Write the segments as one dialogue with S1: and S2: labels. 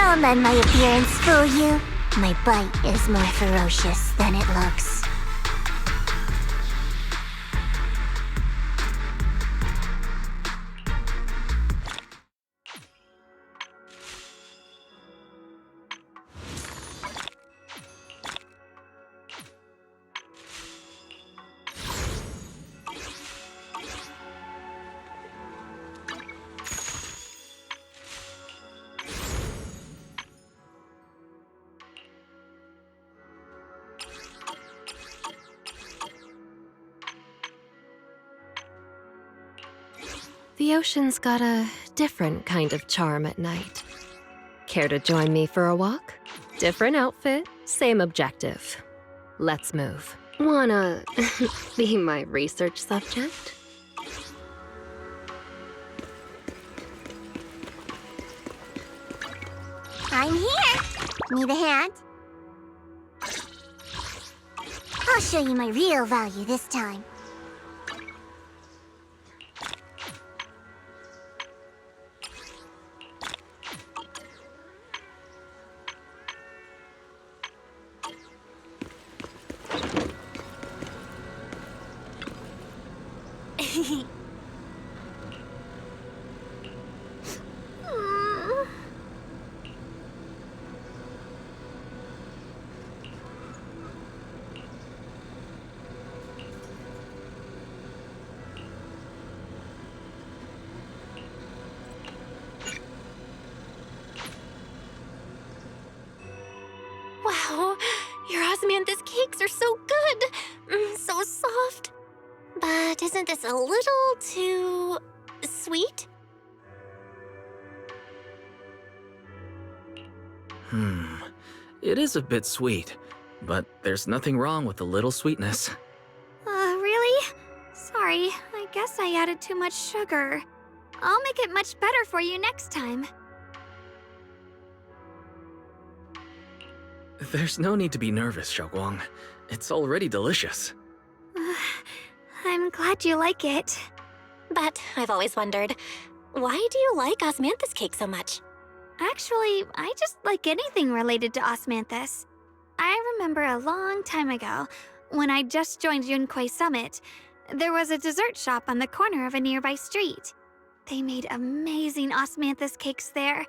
S1: Don't let my appearance fool you. My bite is more ferocious than it looks.
S2: The ocean's got a different kind of charm at night. Care to join me for a walk? Different outfit, same objective. Let's move. Wanna be my research subject?
S1: I'm here. Need a hand? I'll show you my real value this time.
S3: Wow, your osmanthus cakes are so good! So soft. But isn't this a little too sweet?
S4: It is a bit sweet, but there's nothing wrong with a little sweetness.
S3: Really? Sorry, I guess I added too much sugar. I'll make it much better for you next time.
S4: There's no need to be nervous, Xiao'Guang. It's already delicious.
S3: I'm glad you like it. But I've always wondered, why do you like osmanthus cake so much? Actually, I just like anything related to osmanthus. I remember a long time ago, when I just joined Yunquay Summit, there was a dessert shop on the corner of a nearby street. They made amazing osmanthus cakes there,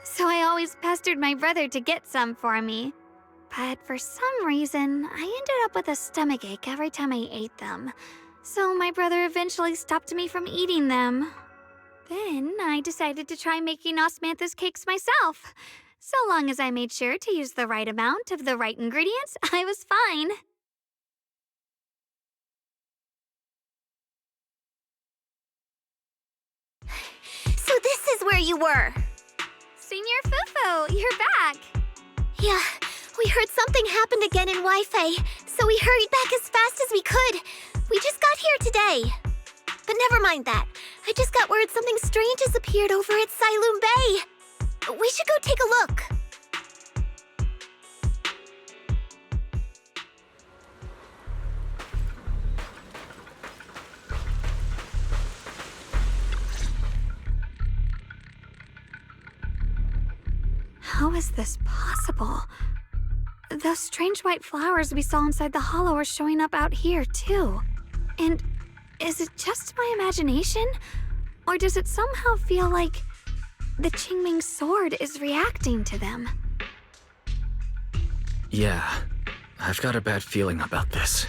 S3: so I always pestered my brother to get some for me. But for some reason, I ended up with a stomachache every time I ate them. So my brother eventually stopped me from eating them. Then I decided to try making osmanthus cakes myself. So long as I made sure to use the right amount of the right ingredients, I was fine.
S1: So this is where you were.
S3: Senior Fufu, you're back.
S1: Yeah, we heard something happened again in Wi-Fi, so we hurried back as fast as we could. We just got here today. But never mind that. I just got word something strange has appeared over at Sailoon Bay. We should go take a look.
S3: How is this possible? Those strange white flowers we saw inside the hollow are showing up out here, too. And is it just my imagination? Or does it somehow feel like the Qingming sword is reacting to them?
S4: Yeah, I've got a bad feeling about this.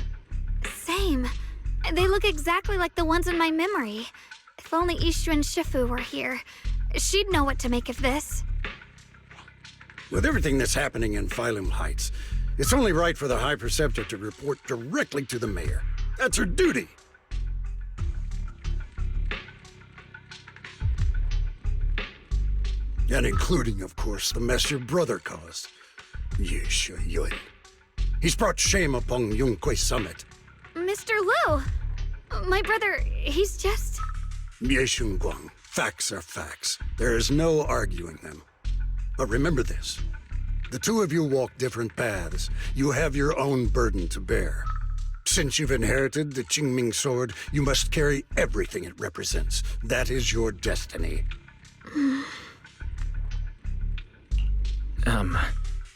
S3: Same. They look exactly like the ones in my memory. If only Ishu and Shifu were here, she'd know what to make of this.
S5: With everything that's happening in Phylum Heights, it's only right for the High Preceptor to report directly to the mayor. That's her duty. And including, of course, the mess your brother caused. Yesha Yun. He's brought shame upon Yunquay Summit.
S3: Mr. Liu! My brother, he's just...
S5: Xiao'Guang, facts are facts. There is no arguing them. But remember this. The two of you walk different paths. You have your own burden to bear. Since you've inherited the Qingming sword, you must carry everything it represents. That is your destiny.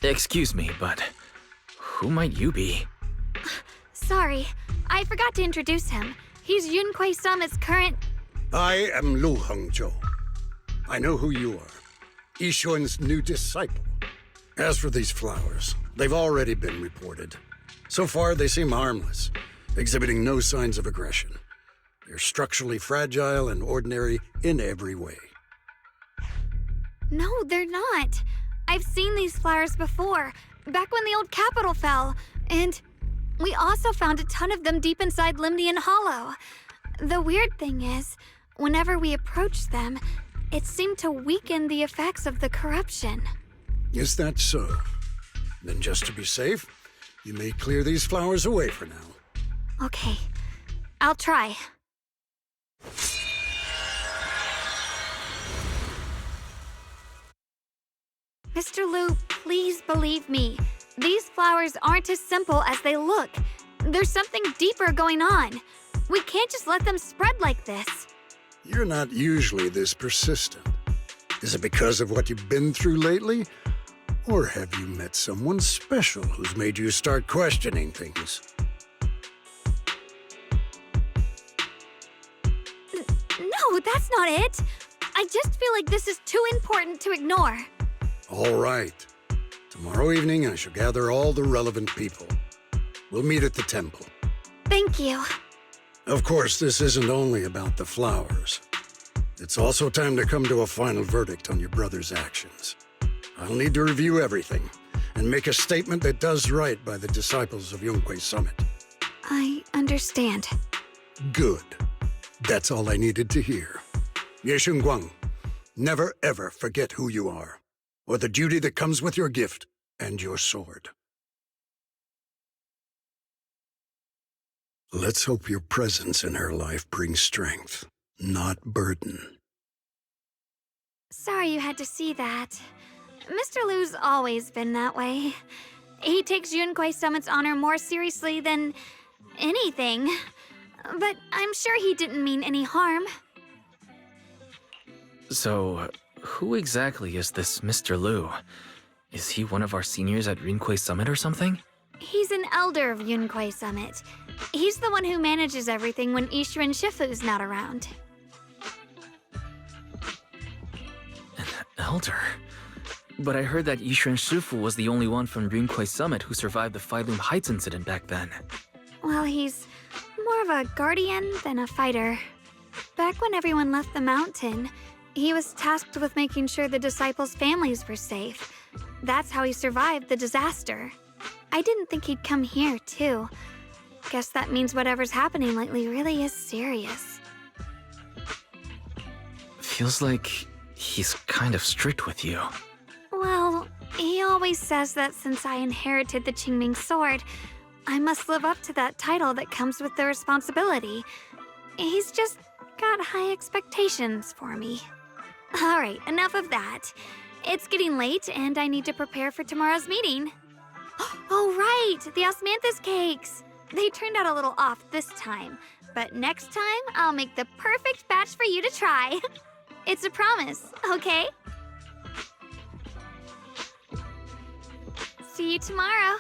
S4: Excuse me, but who might you be?
S3: Sorry, I forgot to introduce him. He's Yunquei Summit's current...
S5: I am Lu Hengzhou. I know who you are. Yixuan's new disciple. As for these flowers, they've already been reported. So far, they seem harmless, exhibiting no signs of aggression. They're structurally fragile and ordinary in every way.
S3: No, they're not. I've seen these flowers before, back when the old capital fell, and we also found a ton of them deep inside Limnian Hollow. The weird thing is, whenever we approached them, it seemed to weaken the effects of the corruption.
S5: Is that so? Then just to be safe, you may clear these flowers away for now.
S3: Okay, I'll try. Mr. Liu, please believe me. These flowers aren't as simple as they look. There's something deeper going on. We can't just let them spread like this.
S5: You're not usually this persistent. Is it because of what you've been through lately? Or have you met someone special who's made you start questioning things?
S3: No, that's not it. I just feel like this is too important to ignore.
S5: All right. Tomorrow evening, I shall gather all the relevant people. We'll meet at the temple.
S3: Thank you.
S5: Of course, this isn't only about the flowers. It's also time to come to a final verdict on your brother's actions. I'll need to review everything and make a statement that does right by the disciples of Yunquei Summit.
S3: I understand.
S5: Good. That's all I needed to hear. Xiao'Guang, never ever forget who you are, or the duty that comes with your gift and your sword. Let's hope your presence in her life brings strength, not burden.
S3: Sorry you had to see that. Mr. Liu's always been that way. He takes Yunquei Summit's honor more seriously than anything. But I'm sure he didn't mean any harm.
S4: So, who exactly is this Mr. Liu? Is he one of our seniors at Yunquei Summit or something?
S3: He's an elder of Yunquei Summit. He's the one who manages everything when Yishu and Shifu's not around.
S4: An elder? But I heard that Yishu and Shifu was the only one from Yunquei Summit who survived the Phylum Heights incident back then.
S3: Well, he's more of a guardian than a fighter. Back when everyone left the mountain, he was tasked with making sure the disciples' families were safe. That's how he survived the disaster. I didn't think he'd come here, too. Guess that means whatever's happening lately really is serious.
S4: Feels like he's kind of strict with you.
S3: Well, he always says that since I inherited the Qingming sword, I must live up to that title that comes with the responsibility. He's just got high expectations for me. Alright, enough of that. It's getting late and I need to prepare for tomorrow's meeting. Oh right, the osmanthus cakes! They turned out a little off this time, but next time I'll make the perfect batch for you to try. It's a promise, okay? See you tomorrow.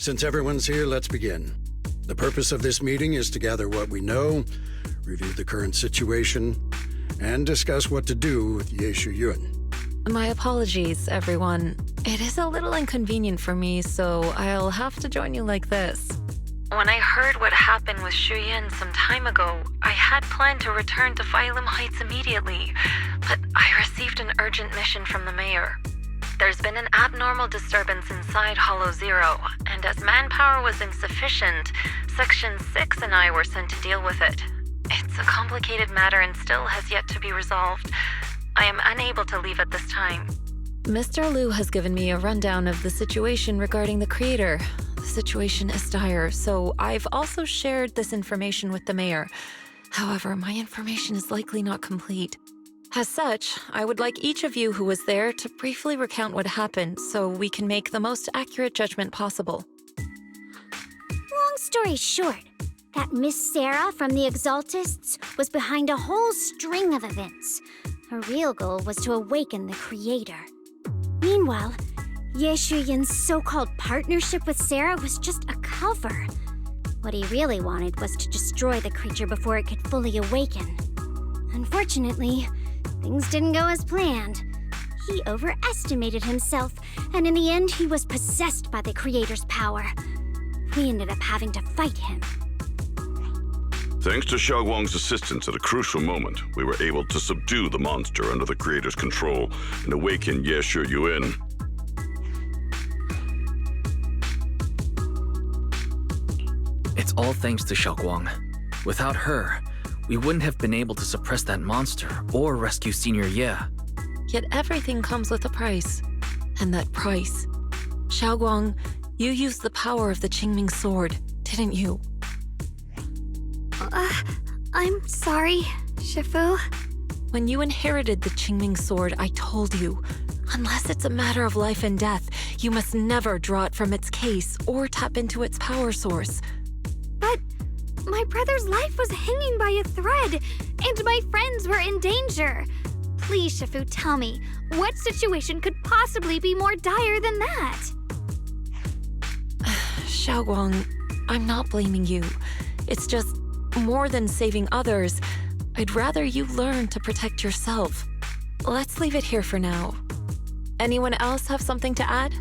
S5: Since everyone's here, let's begin. The purpose of this meeting is to gather what we know, review the current situation, and discuss what to do with Yeshu Yun.
S2: My apologies, everyone. It is a little inconvenient for me, so I'll have to join you like this. When I heard what happened with Shu Yin some time ago, I had planned to return to Phylum Heights immediately, but I received an urgent mission from the mayor. There's been an abnormal disturbance inside Hollow Zero, and as manpower was insufficient, Section 6 and I were sent to deal with it. It's a complicated matter and still has yet to be resolved. I am unable to leave at this time. Mr. Liu has given me a rundown of the situation regarding the creator.
S6: The situation is dire, so I've also shared this information with the mayor. However, my information is likely not complete. As such, I would like each of you who was there to briefly recount what happened so we can make the most accurate judgment possible.
S3: Long story short, that Miss Sarah from the Exaltists was behind a whole string of events. Her real goal was to awaken the Creator. Meanwhile, Ye Shuyan's so-called partnership with Sarah was just a cover. What he really wanted was to destroy the creature before it could fully awaken. Unfortunately, things didn't go as planned. He overestimated himself, and in the end, he was possessed by the Creator's power. We ended up having to fight him.
S7: Thanks to Xiao'Guang's assistance at a crucial moment, we were able to subdue the monster under the Creator's control and awaken Ye Shuyan.
S4: It's all thanks to Xiao'Guang. Without her, we wouldn't have been able to suppress that monster or rescue Senior Ye.
S6: Yet everything comes with a price. And that price... Xiao'Guang, you used the power of the Qingming sword, didn't you?
S3: I'm sorry, Shifu.
S6: When you inherited the Qingming sword, I told you, unless it's a matter of life and death, you must never draw it from its case or tap into its power source.
S3: But my brother's life was hanging by a thread, and my friends were in danger. Please, Shifu, tell me, what situation could possibly be more dire than that?
S6: Xiao'Guang, I'm not blaming you. It's just, more than saving others, I'd rather you learn to protect yourself. Let's leave it here for now. Anyone else have something to add?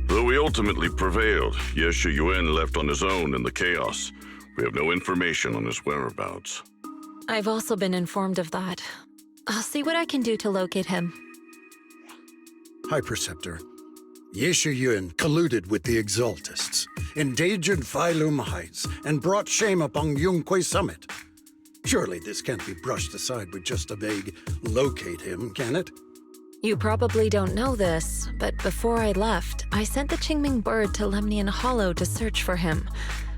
S7: Though we ultimately prevailed, Ye Shuyan left on his own in the chaos. We have no information on his whereabouts.
S6: I've also been informed of that. I'll see what I can do to locate him.
S5: High Preceptor, Ye Shuyan colluded with the Exaltists, endangered Phylume Heights, and brought shame upon Yunquay Summit. Surely this can't be brushed aside with just a vague locate him, can it?
S6: You probably don't know this, but before I left, I sent the Qingming bird to Lemnian Hollow to search for him.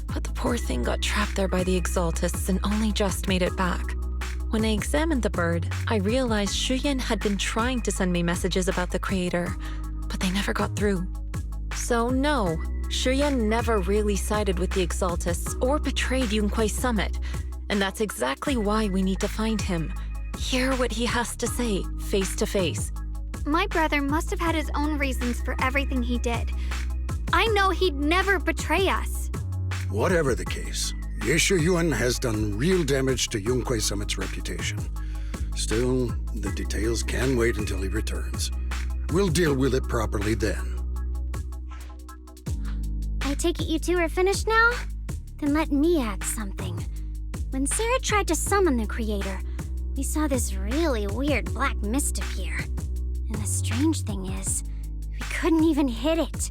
S6: But the poor thing got trapped there by the Exaltists and only just made it back. When I examined the bird, I realized Shuyan had been trying to send me messages about the Creator, but they never got through. So no, Shuyan never really sided with the Exaltists or betrayed Yunquay Summit. And that's exactly why we need to find him. Hear what he has to say, face to face.
S3: My brother must have had his own reasons for everything he did. I know he'd never betray us.
S5: Whatever the case, Ye Shuyan has done real damage to Yunquay Summit's reputation. Still, the details can wait until he returns. We'll deal with it properly then.
S3: I take it you two are finished now? Then let me add something. When Sarah tried to summon the Creator, we saw this really weird black mist appear. And the strange thing is, we couldn't even hit it.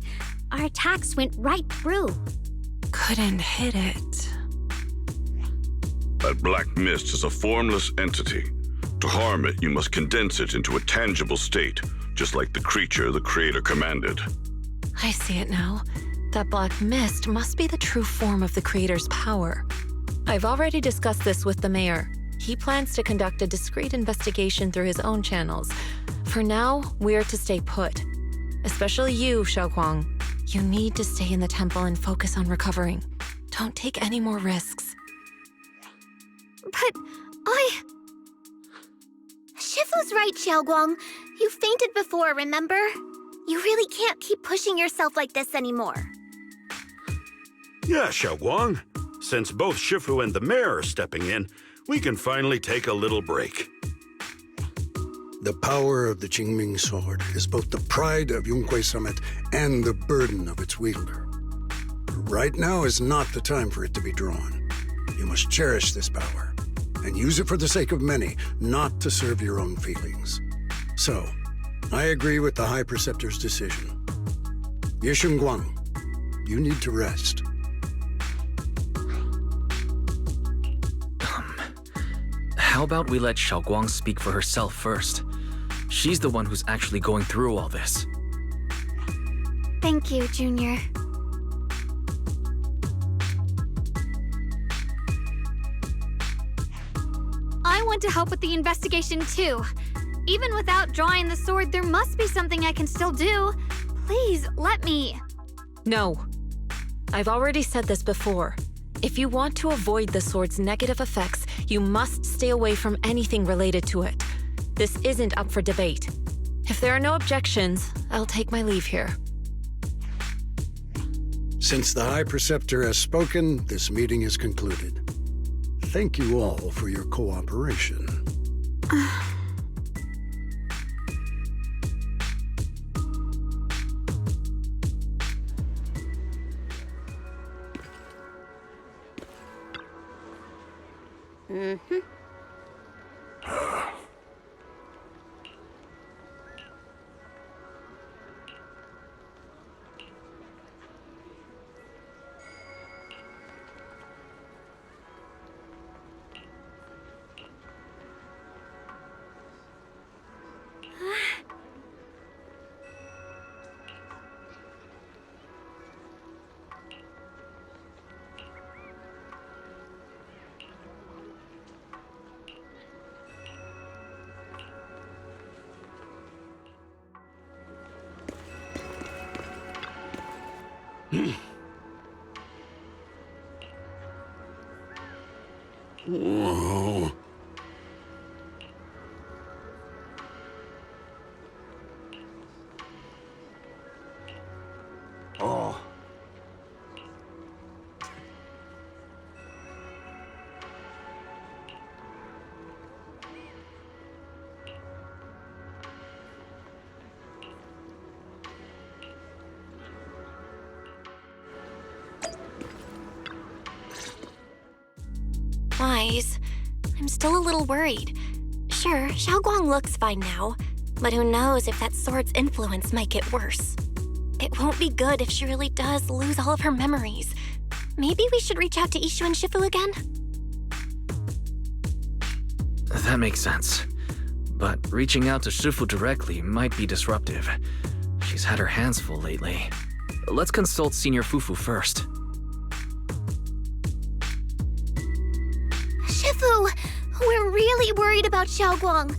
S3: Our attacks went right through.
S6: Couldn't hit it.
S7: That black mist is a formless entity. To harm it, you must condense it into a tangible state, just like the creature the Creator commanded.
S6: I see it now. That black mist must be the true form of the Creator's power. I've already discussed this with the mayor. He plans to conduct a discreet investigation through his own channels. For now, we're to stay put. Especially you, Xiao'Guang. You need to stay in the temple and focus on recovering. Don't take any more risks.
S3: But
S1: Shifu's right, Xiao'Guang. You fainted before, remember? You really can't keep pushing yourself like this anymore.
S8: Yeah, Xiao'Guang. Since both Shifu and the mayor are stepping in, we can finally take a little break.
S5: The power of the Qingming sword is both the pride of Yunquay Summit and the burden of its wielder. Right now is not the time for it to be drawn. You must cherish this power, and use it for the sake of many, not to serve your own feelings. So, I agree with the High Preceptor's decision. Xiao'Guang, you need to rest.
S4: How about we let Xiao'Guang speak for herself first? She's the one who's actually going through all this.
S3: Thank you, Junior. I want to help with the investigation too. Even without drawing the sword, there must be something I can still do. Please, let me.
S6: No. I've already said this before. If you want to avoid the sword's negative effects, you must stay away from anything related to it. This isn't up for debate. If there are no objections, I'll take my leave here.
S5: Since the High Preceptor has spoken, this meeting is concluded. Thank you all for your cooperation. Whoa. Oh.
S3: Wise. I'm still a little worried. Sure, Xiao'Guang looks fine now, but who knows if that sword's influence might get worse. It won't be good if she really does lose all of her memories. Maybe we should reach out to Ishu and Shifu again?
S4: That makes sense. But reaching out to Shifu directly might be disruptive. She's had her hands full lately. Let's consult Senior Fufu first.
S1: Shifu, we're really worried about Xiao'Guang.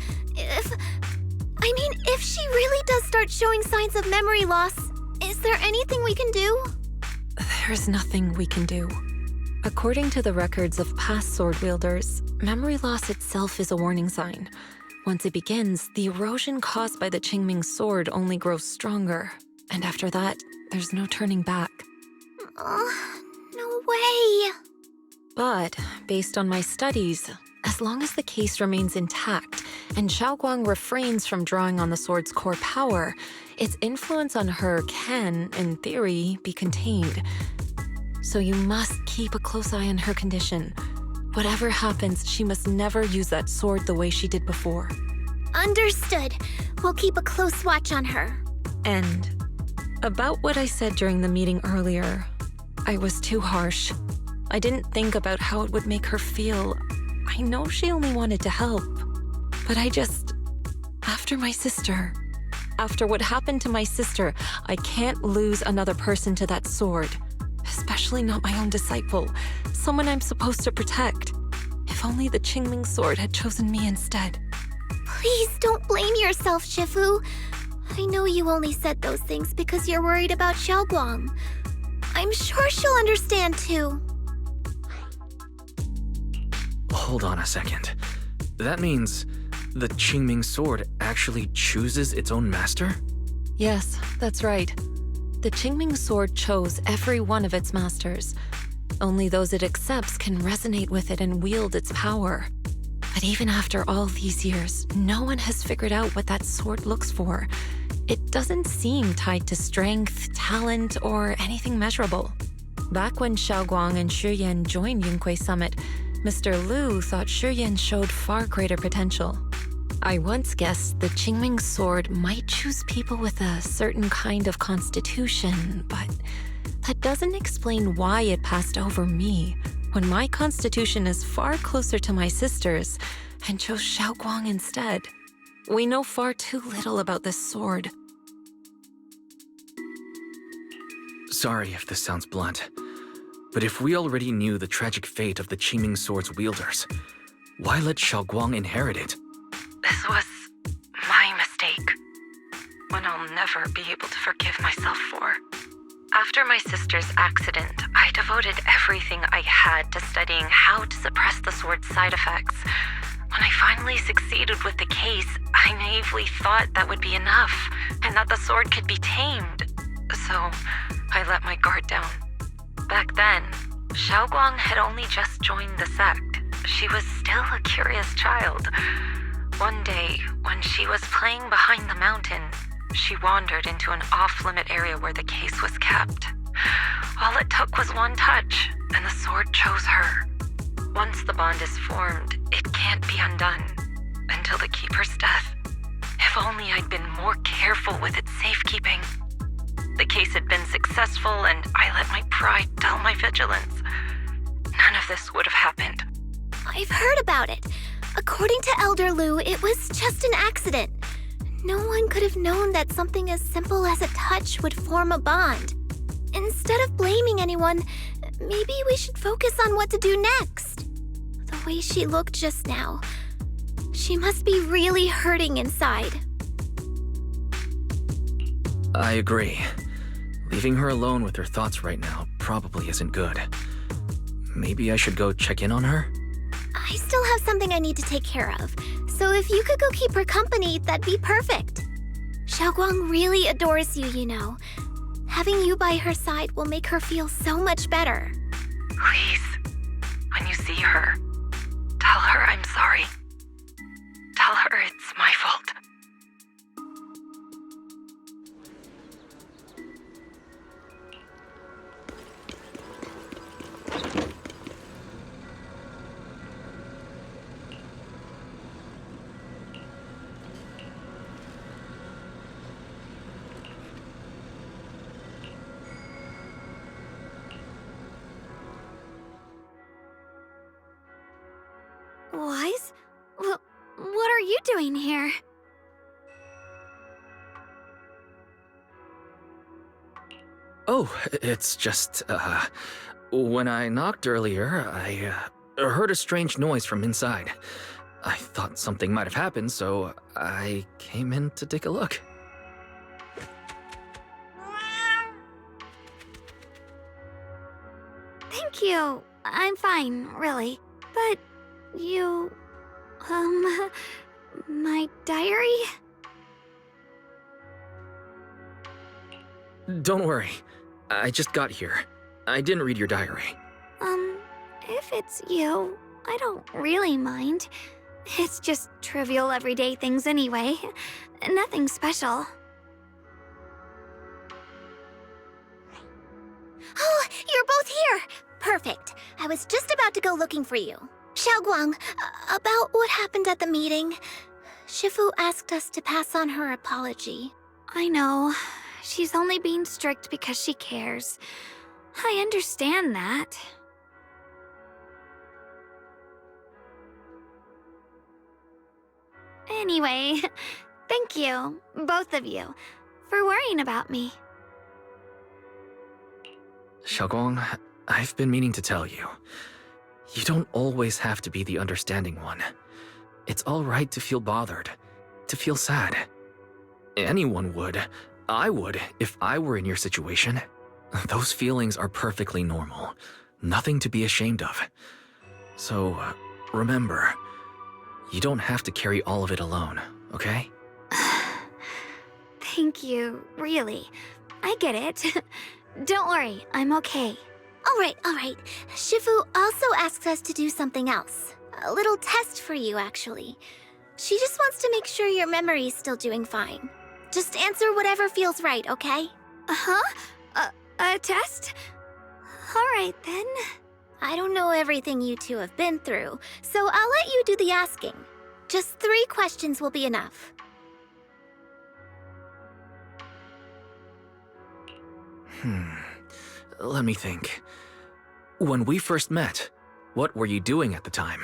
S1: If she really does start showing signs of memory loss, is there anything we can do?
S6: There's nothing we can do. According to the records of past sword wielders, memory loss itself is a warning sign. Once it begins, the erosion caused by the Qingming sword only grows stronger. And after that, there's no turning back.
S1: No way.
S6: But, based on my studies, as long as the case remains intact and Xiao'Guang refrains from drawing on the sword's core power, its influence on her can, in theory, be contained. So you must keep a close eye on her condition. Whatever happens, she must never use that sword the way she did before.
S1: Understood. We'll keep a close watch on her.
S6: And about what I said during the meeting earlier, I was too harsh. I didn't think about how it would make her feel. I know she only wanted to help. But after what happened to my sister, I can't lose another person to that sword. Especially not my own disciple, someone I'm supposed to protect. If only the Qingming sword had chosen me instead.
S1: Please don't blame yourself, Shifu. I know you only said those things because you're worried about Xiao'Guang. I'm sure she'll understand too.
S4: Hold on a second. That means the Qingming sword actually chooses its own master?
S6: Yes, that's right. The Qingming sword chose every one of its masters. Only those it accepts can resonate with it and wield its power. But even after all these years, no one has figured out what that sword looks for. It doesn't seem tied to strength, talent, or anything measurable. Back when Xiao'Guang and Shiyan joined Yunque Summit, Mr. Liu thought Shiyan showed far greater potential. I once guessed the Qingming sword might choose people with a certain kind of constitution, but that doesn't explain why it passed over me, when my constitution is far closer to my sister's, and chose Xiao'Guang instead. We know far too little about this sword.
S4: Sorry if this sounds blunt, but if we already knew the tragic fate of the Qingming Sword's wielders, why let Xiao'Guang inherit it?
S6: This was my mistake. One I'll never be able to forgive myself for. After my sister's accident, I devoted everything I had to studying how to suppress the sword's side effects. When I finally succeeded with the case, I naively thought that would be enough, and that the sword could be tamed. So, I let my guard down. Back then, Xiao'Guang had only just joined the sect. She was still a curious child. One day, when she was playing behind the mountain, she wandered into an off-limit area where the case was kept. All it took was one touch, and the sword chose her. Once the bond is formed, it can't be undone until the keeper's death. If only I'd been more careful with its safekeeping. The case had been successful, and I let my pride dull my vigilance. None of this would have happened.
S1: I've heard about it. According to Elder Lu, it was just an accident. No one could have known that something as simple as a touch would form a bond. Instead of blaming anyone, maybe we should focus on what to do next. The way she looked just now, she must be really hurting inside.
S4: I agree. Leaving her alone with her thoughts right now probably isn't good. Maybe I should go check in on her?
S1: I still have something I need to take care of, so if you could go keep her company, that'd be perfect. Xiao'Guang really adores you, you know. Having you by her side will make her feel so much better.
S6: Please, when you see her, tell her I'm sorry. Tell her it's my fault.
S3: Wise? What are you doing here?
S4: Oh, it's just, when I knocked earlier, I heard a strange noise from inside. I thought something might have happened, so I came in to take a look.
S3: Thank you. I'm fine, really. But you... my diary?
S4: Don't worry. I just got here. I didn't read your diary.
S3: If it's you, I don't really mind. It's just trivial everyday things anyway. Nothing special.
S1: Oh, you're both here! Perfect. I was just about to go looking for you. Xiao'Guang, about what happened at the meeting. Shifu asked us to pass on her apology.
S3: I know. She's only being strict because she cares. I understand that. Anyway, thank you, both of you, for worrying about me.
S4: Xiao'Guang, I've been meaning to tell you. You don't always have to be the understanding one. It's all right to feel bothered, to feel sad. Anyone would. I would if I were in your situation. Those feelings are perfectly normal. Nothing to be ashamed of. So, remember, you don't have to carry all of it alone, okay?
S3: Thank you, really. I get it. Don't worry, I'm okay.
S1: All right. Shifu also asks us to do something else. A little test for you, actually. She just wants to make sure your memory's still doing fine. Just answer whatever feels right, okay?
S3: Uh-huh? A test? All right, then.
S1: I don't know everything you two have been through, so I'll let you do the asking. Just 3 questions will be enough.
S4: Let me think. When we first met, what were you doing at the time?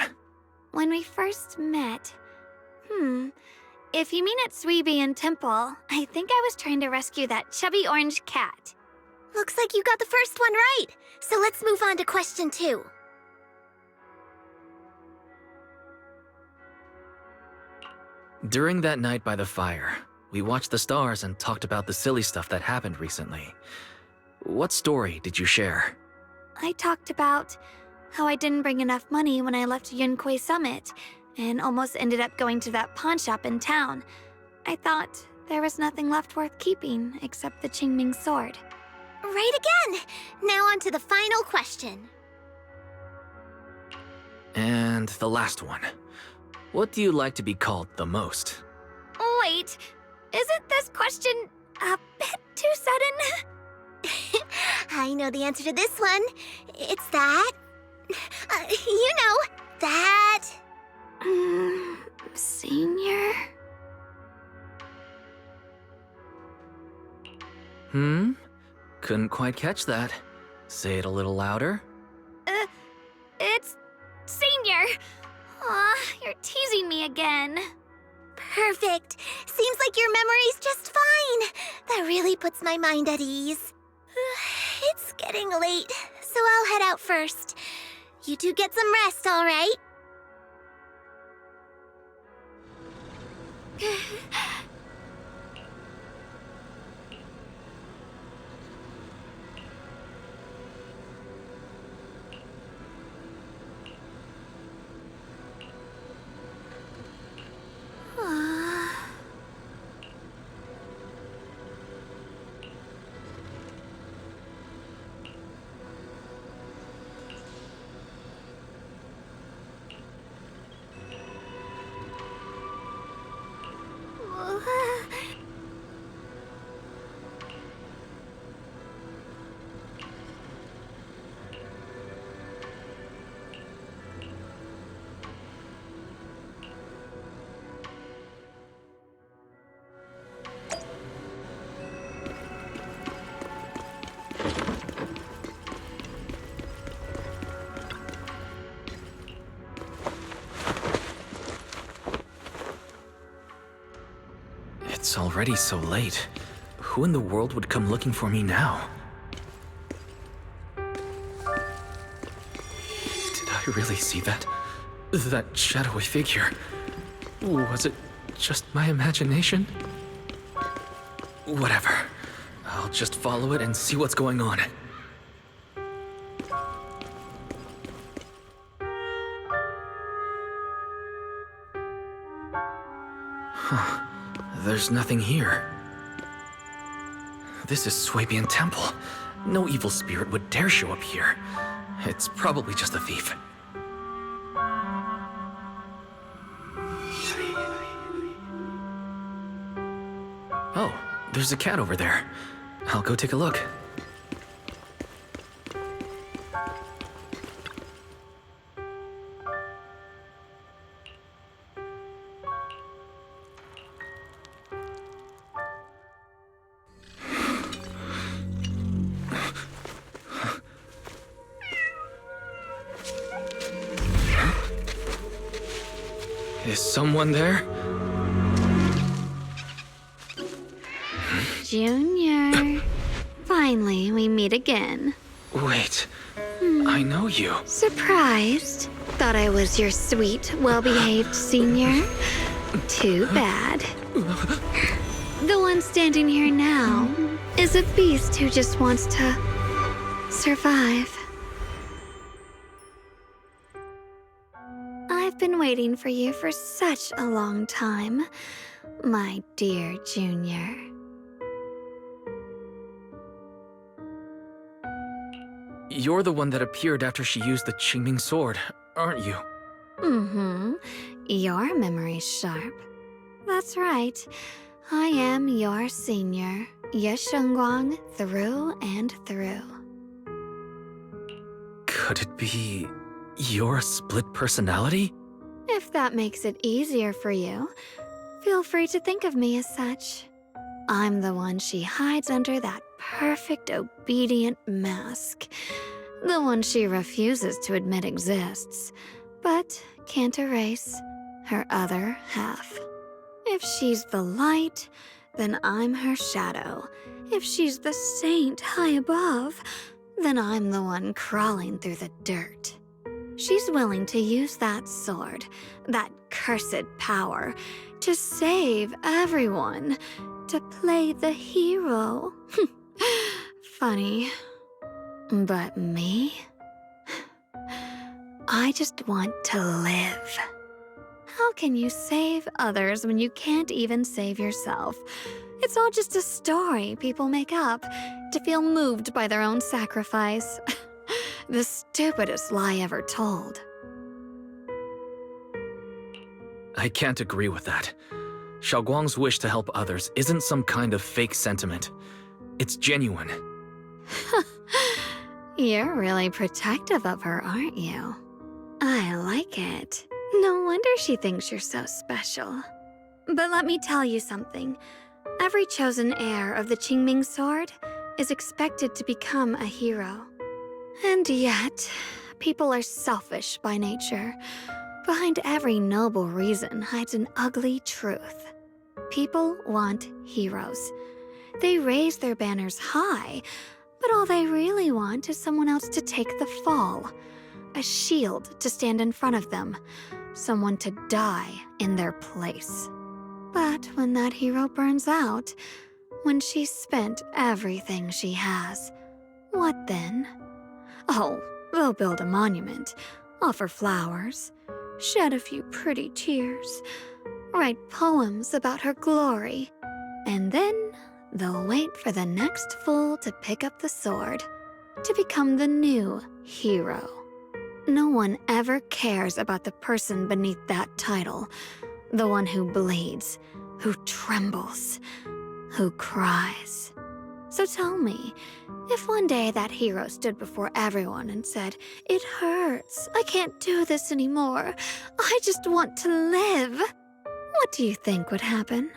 S3: When we first met... If you mean at Suibian Temple, I think I was trying to rescue that chubby orange cat.
S1: Looks like you got the first one right. So let's move on to question 2.
S4: During that night by the fire, we watched the stars and talked about the silly stuff that happened recently. What story did you share?
S3: I talked about how I didn't bring enough money when I left Yunquei Summit, and almost ended up going to that pawn shop in town. I thought there was nothing left worth keeping except the Qingming sword.
S1: Right again! Now on to the final question.
S4: And the last one. What do you like to be called the most?
S3: Wait, isn't this question a bit too sudden?
S1: I know the answer to this one. It's that. You know, that.
S3: Senior?
S4: Couldn't quite catch that. Say it a little louder.
S3: It's Senior. Aw, you're teasing me again.
S1: Perfect. Seems like your memory's just fine. That really puts my mind at ease. It's getting late, so I'll head out first. You two get some rest, all right?
S4: It's already so late. Who in the world would come looking for me now? Did I really see that? That shadowy figure? Was it just my imagination? Whatever. I'll just follow it and see what's going on. Huh. There's nothing here. This is Swabian Temple. No evil spirit would dare show up here. It's probably just a thief. Oh, there's a cat over there. I'll go take a look. Is someone there?
S3: Junior. Finally, we meet again.
S4: Wait, I know you.
S3: Surprised? Thought I was your sweet, well-behaved senior? Too bad. The one standing here now is a beast who just wants to survive. I've been waiting for you for such a long time, my dear Junior.
S4: You're the one that appeared after she used the Qingming sword, aren't you?
S3: Mm-hmm. Your memory's sharp. That's right. I am your senior, Xiao'Guang, through and through.
S4: Could it be your split personality?
S3: If that makes it easier for you, feel free to think of me as such. I'm the one she hides under that perfect obedient mask. The one she refuses to admit exists, but can't erase her other half. If she's the light, then I'm her shadow, If she's the saint high above, then I'm the one crawling through the dirt. She's willing to use that sword, that cursed power, to save everyone, to play the hero. Funny. But me? I just want to live. How can you save others when you can't even save yourself? It's all just a story people make up to feel moved by their own sacrifice. The stupidest lie ever told.
S4: I can't agree with that. Xiao'Guang's wish to help others isn't some kind of fake sentiment. It's genuine.
S3: You're really protective of her, aren't you? I like it. No wonder she thinks you're so special. But let me tell you something. Every chosen heir of the Qingming sword is expected to become a hero. And yet, people are selfish by nature. Behind every noble reason hides an ugly truth. People want heroes. They raise their banners high, but all they really want is someone else to take the fall. A shield to stand in front of them. Someone to die in their place. But when that hero burns out, when she's spent everything she has, what then? Oh, they'll build a monument, offer flowers, shed a few pretty tears, write poems about her glory, and then they'll wait for the next fool to pick up the sword, to become the new hero. No one ever cares about the person beneath that title, the one who bleeds, who trembles, who cries. So tell me, if one day that hero stood before everyone and said, "It hurts, I can't do this anymore, I just want to live," what do you think would happen?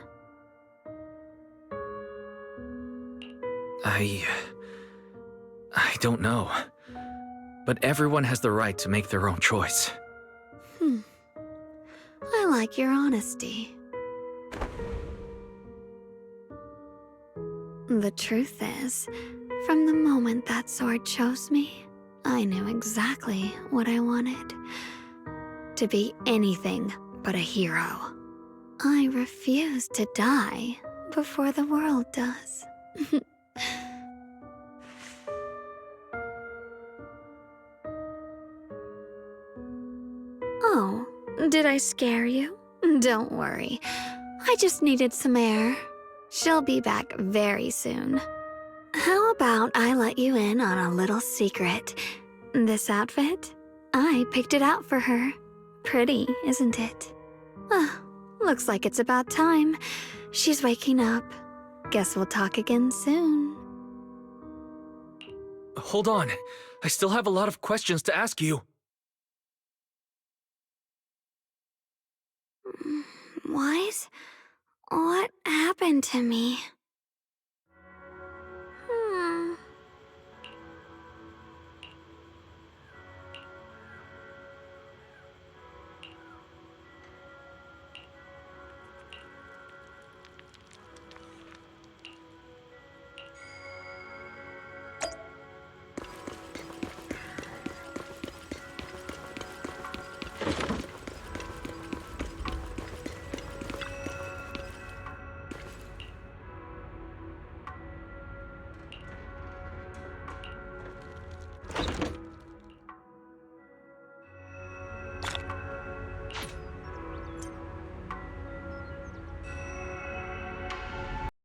S4: I don't know. But everyone has the right to make their own choice.
S3: I like your honesty. The truth is, from the moment that sword chose me, I knew exactly what I wanted. To be anything but a hero. I refuse to die before the world does. Oh, did I scare you? Don't worry. I just needed some air. She'll be back very soon. How about I let you in on a little secret? This outfit? I picked it out for her. Pretty, isn't it? Looks like it's about time. She's waking up. Guess we'll talk again soon.
S4: Hold on. I still have a lot of questions to ask you.
S3: Wise? What happened to me?